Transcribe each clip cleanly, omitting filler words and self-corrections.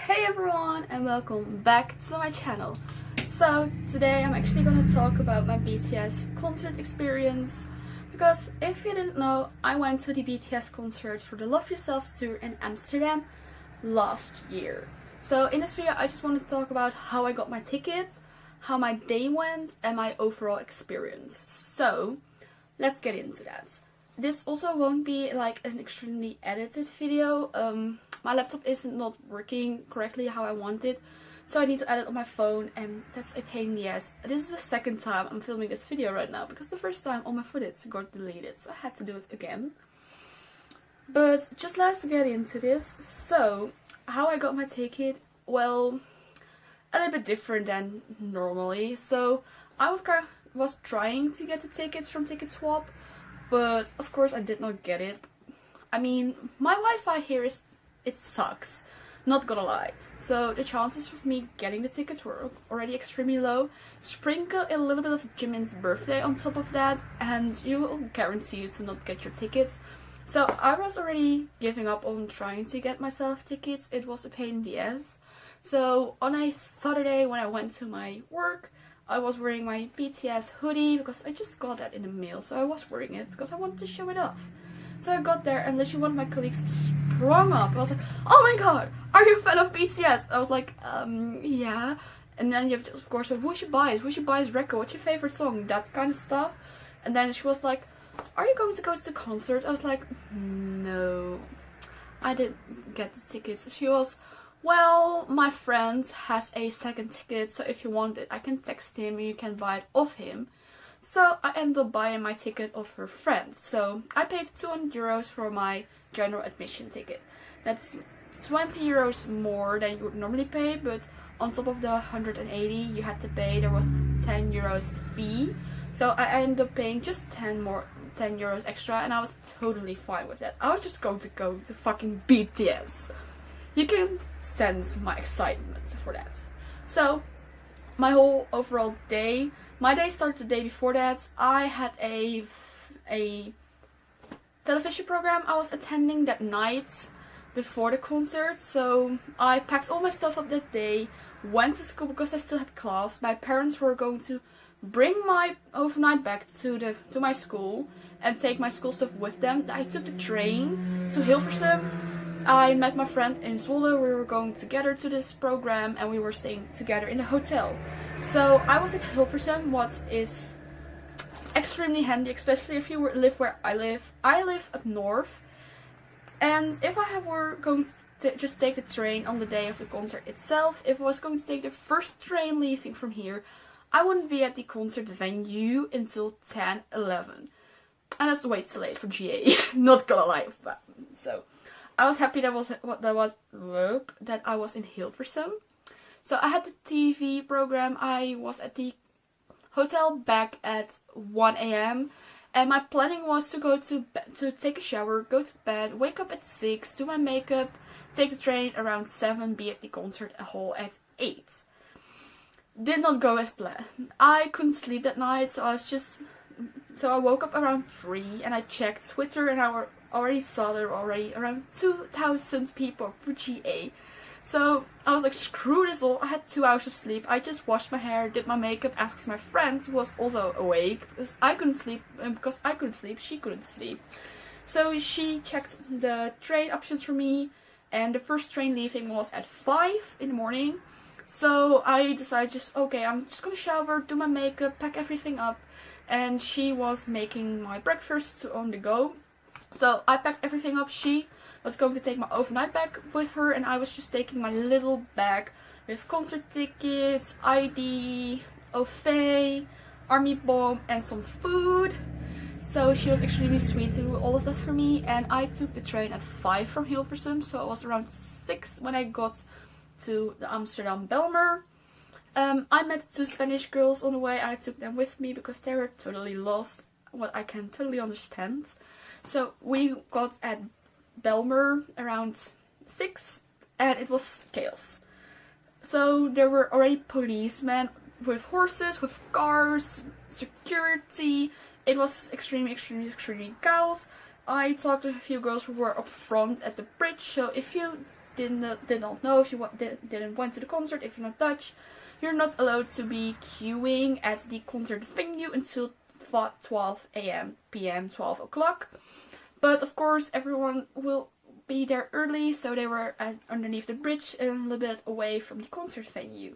Hey everyone, and welcome back to my channel. So today I'm actually going to talk about my BTS concert experience, because if you didn't know, I went to the BTS concert for the Love Yourself tour in Amsterdam last year. So in this video I just want to talk about how I got my ticket, how my day went, and my overall experience. So let's get into that. This also won't be like an extremely edited video. My laptop isn't not working correctly how I want it, so I need to edit on my phone, and that's a pain in the ass. This is the second time I'm filming this video right now, because the first time all my footage got deleted, so I had to do it again. But just let's get into this. So, how I got my ticket, well, a little bit different than normally. So, I was trying to get the tickets from Ticket Swap, but of course I did not get it. I mean, my Wi-Fi here it sucks, not gonna lie. So the chances of me getting the tickets were already extremely low. Sprinkle a little bit of Jimin's birthday on top of that, and you will guarantee to not get your tickets. So I was already giving up on trying to get myself tickets. It was a pain in the ass. So on a Saturday when I went to my work, I was wearing my BTS hoodie because I just got that in the mail, so I was wearing it because I wanted to show it off. So I got there and literally one of my colleagues sprung up. I was like, oh my god, are you a fan of BTS? I was like, yeah. And then you have to, of course, who should buy it? Who should buy his record? What's your favorite song? That kind of stuff. And then she was like, are you going to go to the concert? I was like, no, I didn't get the tickets. She was, well, my friend has a second ticket, so if you want it, I can text him and you can buy it off him. So I ended up buying my ticket of her friend. So I paid 200 euros for my general admission ticket. That's 20 euros more than you would normally pay, but on top of the 180 you had to pay, there was 10 euros fee. So I ended up paying just 10 euros extra, and I was totally fine with that. I was just going to go to fucking BTS. You can sense my excitement for that. So my whole overall day, my day started the day before that. I had a television program I was attending that night before the concert. So I packed all my stuff up that day, went to school because I still had class. My parents were going to bring my overnight back to my school and take my school stuff with them. I took the train to Hilversum. I met my friend in Zwolle. We were going together to this program and we were staying together in a hotel. So I was at Hilversum, what is extremely handy, especially if you live where I live. I live up north, and if I were going to just take the train on the day of the concert itself, if I was going to take the first train leaving from here, I wouldn't be at the concert venue until 10-11. And that's way too late for GA, not gonna lie. So I was happy that I was in Hilversum. So I had the TV program. I was at the hotel back at 1 AM, and my planning was to go to take a shower, go to bed, wake up at 6, do my makeup, take the train around 7, be at the concert hall at 8. Did not go as planned. I couldn't sleep that night, so I woke up around 3 and I checked Twitter, and I already saw there were already around 2,000 people for GA. So I was like, screw this all. I had 2 hours of sleep. I just washed my hair, did my makeup, asked my friend who was also awake because I couldn't sleep, and because I couldn't sleep, she couldn't sleep. So she checked the train options for me, and the first train leaving was at 5 in the morning. So I decided okay, I'm just gonna shower, do my makeup, pack everything up, and she was making my breakfast on the go. So I packed everything up. She was going to take my overnight bag with her, and I was just taking my little bag with concert tickets, ID, OV, army bomb, and some food. So she was extremely sweet to do all of that for me, and I took the train at 5 from Hilversum, so it was around 6 when I got to the Amsterdam Belmer. I met 2 Spanish girls on the way. I took them with me because they were totally lost, what I can totally understand. So we got at Belmer around 6, and it was chaos. So there were already policemen with horses, with cars, security. It was extremely chaos. I talked to a few girls who were up front at the bridge, so if you did not know, if you didn't went to the concert, if you're not Dutch, you're not allowed to be queuing at the concert venue until 12 p.m, 12 o'clock. But of course everyone will be there early, so they were underneath the bridge and a little bit away from the concert venue.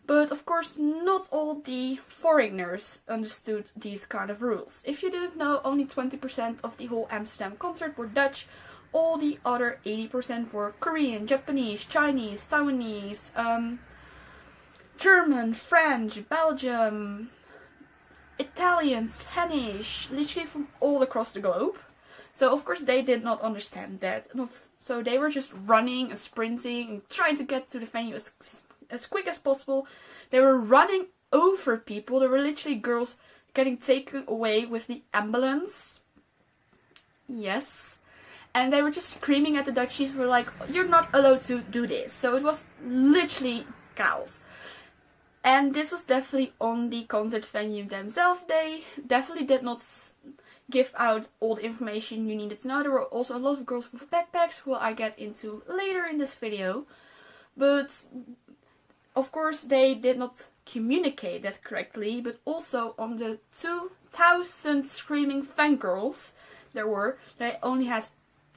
But of course not all the foreigners understood these kind of rules. If you didn't know, only 20% of the whole Amsterdam concert were Dutch. All the other 80% were Korean, Japanese, Chinese, Taiwanese, German, French, Belgium, Italian, Spanish, literally from all across the globe. So of course they did not understand that. So they were just running and sprinting and trying to get to the venue as quick as possible. They were running over people. There were literally girls getting taken away with the ambulance. Yes. And they were just screaming at the Dutchies. Were like, you're not allowed to do this. So it was literally chaos. And this was definitely on the concert venue themselves. They definitely did not give out all the information you needed to know. There were also a lot of girls with backpacks, who I get into later in this video. But of course they did not communicate that correctly. But also on the 2,000 screaming fangirls they only had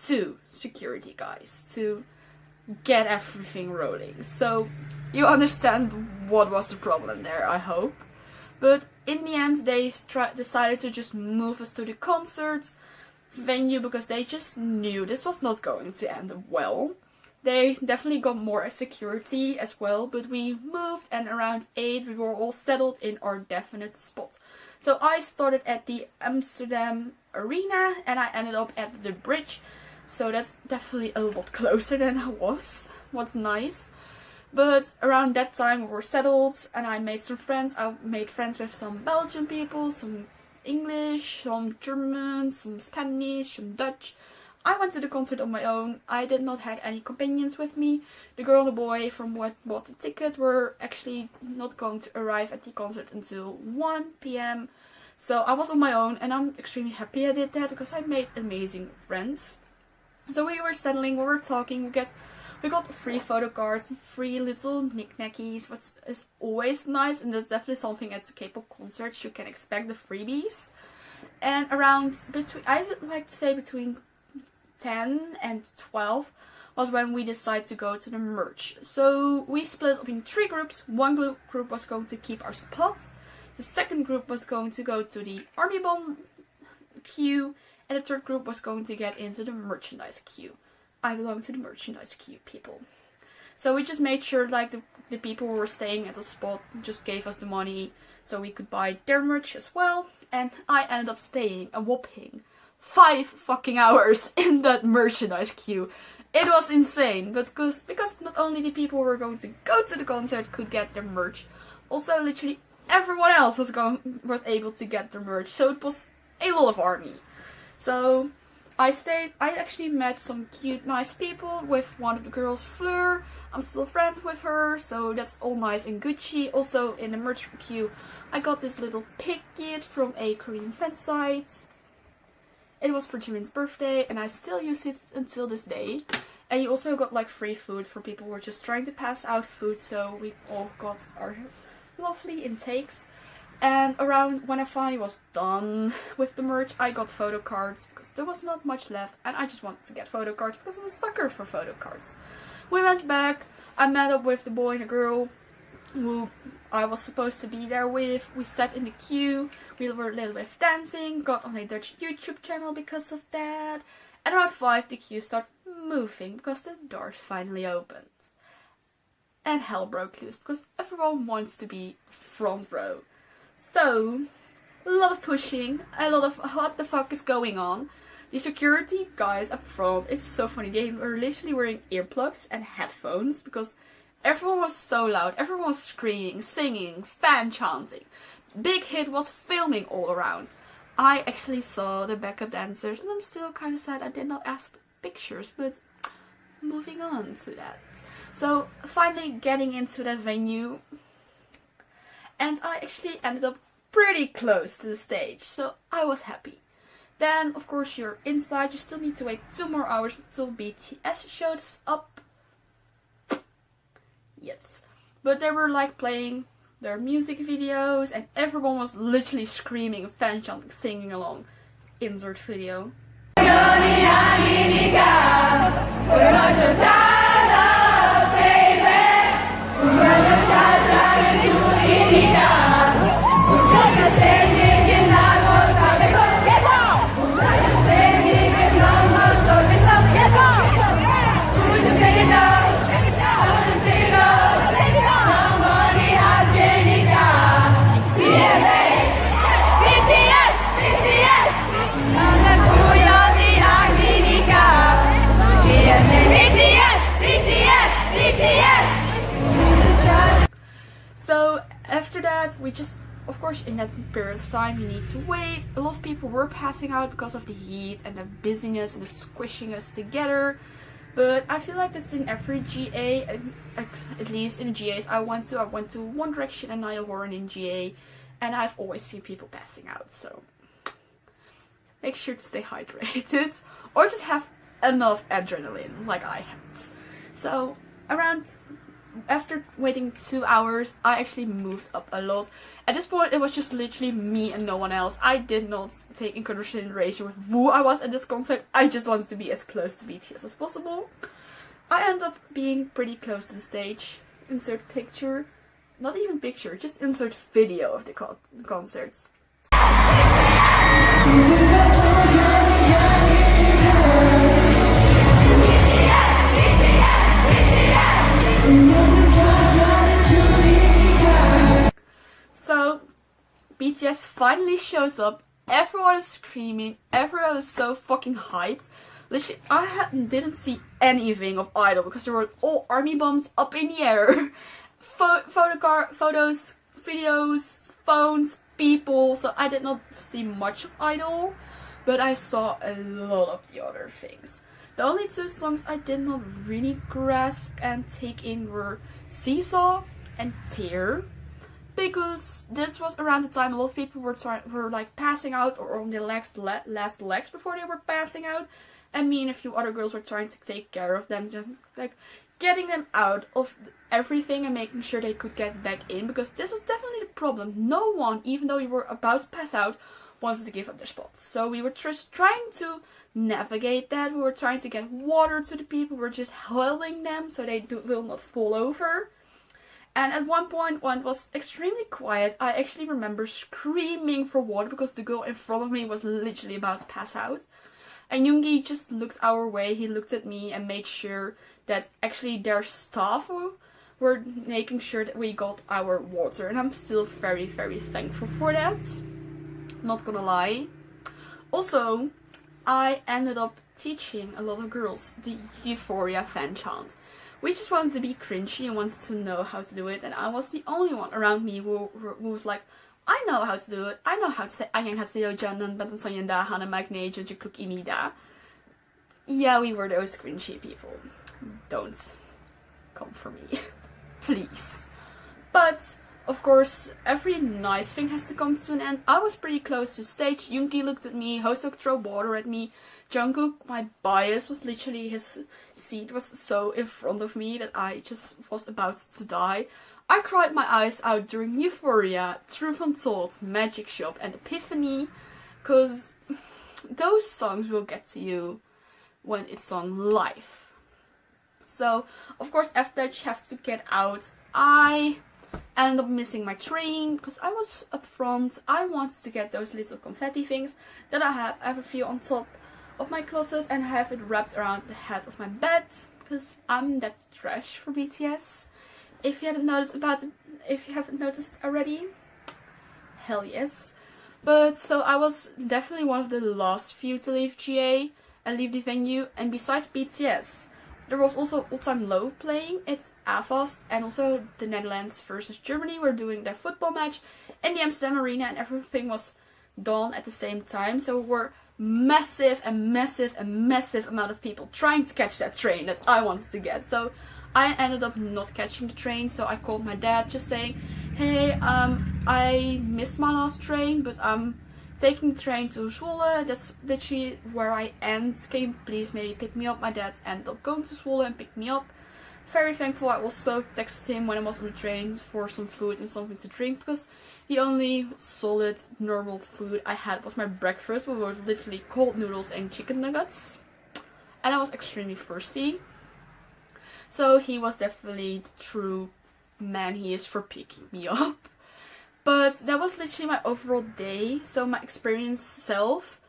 2 security guys to get everything rolling. So you understand what was the problem there, I hope. But in the end they decided to just move us to the concert venue because they just knew this was not going to end well. They definitely got more security as well, but we moved, and around 8 we were all settled in our definite spot. So I started at the Amsterdam Arena and I ended up at the bridge. So that's definitely a lot closer than I was. What's nice. But around that time we were settled and I made some friends. I made friends with some Belgian people, some English, some German, some Spanish, some Dutch. I went to the concert on my own. I did not have any companions with me. The girl and the boy from what bought the ticket were actually not going to arrive at the concert until 1 p.m. So I was on my own and I'm extremely happy I did that because I made amazing friends. So we were settling, we were talking, we got free photo cards, free little knickknackies, which is always nice, and that's definitely something at the K-pop concerts you can expect, the freebies. And I would like to say between 10 and 12 was when we decided to go to the merch. So we split up in 3 groups. One group was going to keep our spot, the second group was going to go to the Army Bomb queue, and the third group was going to get into the merchandise queue. I belong to the merchandise queue, people. So we just made sure like the people who were staying at the spot just gave us the money so we could buy their merch as well. And I ended up staying a whopping 5 fucking hours in that merchandise queue. It was insane, but because not only the people who were going to go to the concert could get their merch, also literally everyone else was able to get their merch. So it was a lot of army. So I actually met some cute, nice people. With one of the girls, Fleur. I'm still friends with her, so that's all nice and Gucci. Also in the merch queue, I got this little pig kit from a Korean fan site. It was for Jimin's birthday, and I still use it until this day. And you also got like free food for people who were just trying to pass out food, so we all got our lovely intakes. And around when I finally was done with the merch, I got photo cards because there was not much left and I just wanted to get photo cards because I'm a sucker for photo cards. We went back, I met up with the boy and the girl who I was supposed to be there with. We sat in the queue, we were a little bit dancing, got on a Dutch YouTube channel because of that. And around 5 the queue started moving because the doors finally opened. And hell broke loose because everyone wants to be front row. So, a lot of pushing, a lot of what the fuck is going on. The security guys up front, it's so funny, they were literally wearing earplugs and headphones because everyone was so loud, everyone was screaming, singing, fan chanting. Big Hit was filming all around. I actually saw the backup dancers and I'm still kind of sad I did not ask pictures, but moving on to that. So, finally getting into that venue. And I actually ended up pretty close to the stage, so I was happy. Then, of course, you're inside. You still need to wait 2 more hours until BTS shows up. Yes. But they were like playing their music videos and everyone was literally screaming, fan chanting, singing along. Insert video. So after that, we just, of course, in that period of time, you need to wait. A lot of people were passing out because of the heat and the busyness and the squishing us together. But I feel like that's in every GA, at least in the GAs I went to. I went to One Direction and Niall Horan in GA, and I've always seen people passing out. So make sure to stay hydrated, or just have enough adrenaline, like I had. So after waiting 2 hours, I actually moved up a lot. At this point, it was just literally me and no one else. I did not take in consideration with who I was at this concert. I just wanted to be as close to BTS as possible. I ended up being pretty close to the stage. Insert picture. Not even picture, just insert video of the concerts. So, BTS finally shows up, everyone is screaming, everyone is so fucking hyped. Literally, I didn't see anything of Idol because there were all army bombs up in the air. Photos, videos, phones, people, so I did not see much of Idol, but I saw a lot of the other things. The only two songs I did not really grasp and take in were Seesaw and Tear, because this was around the time a lot of people were like passing out or on the last legs before they were passing out, and me and a few other girls were trying to take care of them, just like getting them out of everything and making sure they could get back in, because this was definitely the problem. No one, even though we were about to pass out, wanted to give up their spots. So we were just trying to navigate that. We were trying to get water to the people. We were just holding them so they will not fall over. And at one point, when it was extremely quiet, I actually remember screaming for water because the girl in front of me was literally about to pass out. And Yoongi just looked our way. He looked at me and made sure that actually their staff were making sure that we got our water. And I'm still very, very thankful for that. Not gonna lie. Also, I ended up teaching a lot of girls the Euphoria fan chant. We just wanted to be cringy and wanted to know how to do it, and I was the only one around me who was like, I know how to do it. I know how to say 안녕하세요 저는 반탄소년다 하는 막내 Jungkook입니다. Yeah, we were those cringy people. Don't come for me. Please. But of course, every nice thing has to come to an end. I was pretty close to stage. Yoongi looked at me, Hoseok threw water at me. Jungkook, my bias was literally, his seat was so in front of me that I just was about to die. I cried my eyes out during Euphoria, Truth Untold, Magic Shop and Epiphany, because those songs will get to you when it's on live. So, of course, after that you have to get out. I ended up missing my train because I was up front. I wanted to get those little confetti things that I have a few on top of my closet and have it wrapped around the head of my bed because I'm that trash for BTS. If you haven't noticed already, hell yes. But so I was definitely one of the last few to leave GA and leave the venue. And besides BTS, there was also All Time Low playing. It's AFAS, and also the Netherlands versus Germany were doing their football match in the Amsterdam Arena, and everything was done at the same time. So we're massive amount of people trying to catch that train that I wanted to get. So I ended up not catching the train, so I called my dad just saying, hey, I missed my last train, but I'm taking the train to Zwolle. That's literally where I end. Can you please maybe pick me up? My dad ended up going to Zwolle and picked me up. very thankful. I also texted him when I was on the train for some food and something to drink, because the only solid normal food I had was my breakfast, which was literally cold noodles and chicken nuggets, and I was extremely thirsty. So he was definitely the true man he is for picking me up. But that was literally my overall day. So my experience itself,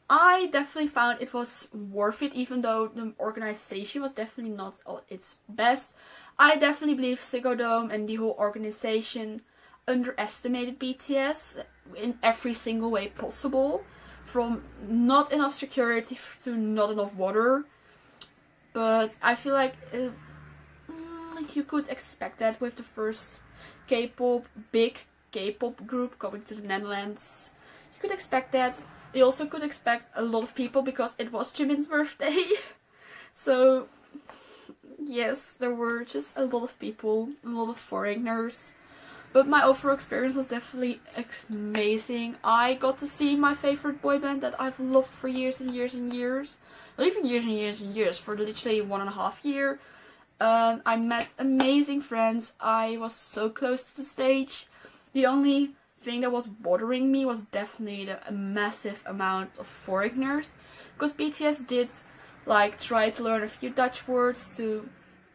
I definitely found it was worth it, even though the organization was definitely not at its best. I definitely believe Ziggo Dome and the whole organization underestimated BTS in every single way possible. From not enough security to not enough water. But I feel like you could expect that with the first big K-pop group coming to the Netherlands. You could expect that. You also could expect a lot of people because it was Jimin's birthday. So yes, there were just a lot of people, a lot of foreigners. But my overall experience was definitely amazing. I got to see my favorite boy band that I've loved for years and years and years. Not even years and years and years, for literally 1.5 years. I met amazing friends. I was so close to the stage. The only thing that was bothering me was definitely the massive amount of foreigners. Because BTS did like try to learn a few Dutch words to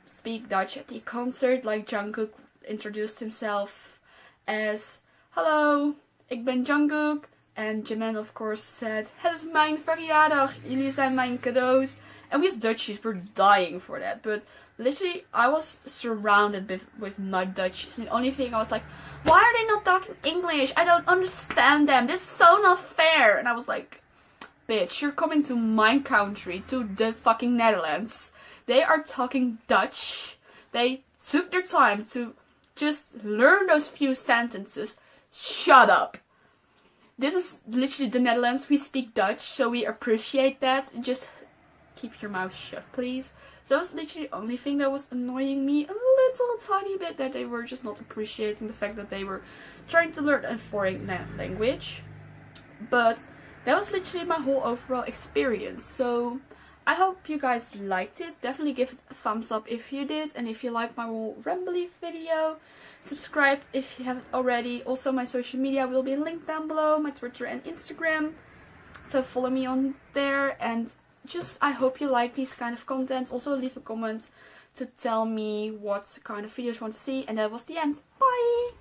speak Dutch at the concert. Like Jungkook introduced himself as "Hallo, ik ben Jungkook." And Jimin of course said, "Het is mijn verjaardag, jullie zijn mijn cadeaus." And we as Dutchies were dying for that. But literally, I was surrounded with not Dutchies. And the only thing I was like, why are they not talking English? I don't understand them. This is so not fair. And I was like, bitch, you're coming to my country, to the fucking Netherlands. They are talking Dutch. They took their time to just learn those few sentences. Shut up. This is literally the Netherlands. We speak Dutch, so we appreciate that. Just keep your mouth shut, please. So that was literally the only thing that was annoying me a little tiny bit, that they were just not appreciating the fact that they were trying to learn a foreign language. But that was literally my whole overall experience. So I hope you guys liked it. Definitely give it a thumbs up if you did. And if you liked my whole rambly video, subscribe if you haven't already. Also, my social media will be linked down below, my Twitter and Instagram. So follow me on there, and just I hope you like these kind of content. Also leave a comment to tell me what kind of videos you want to see. And that was the end. Bye!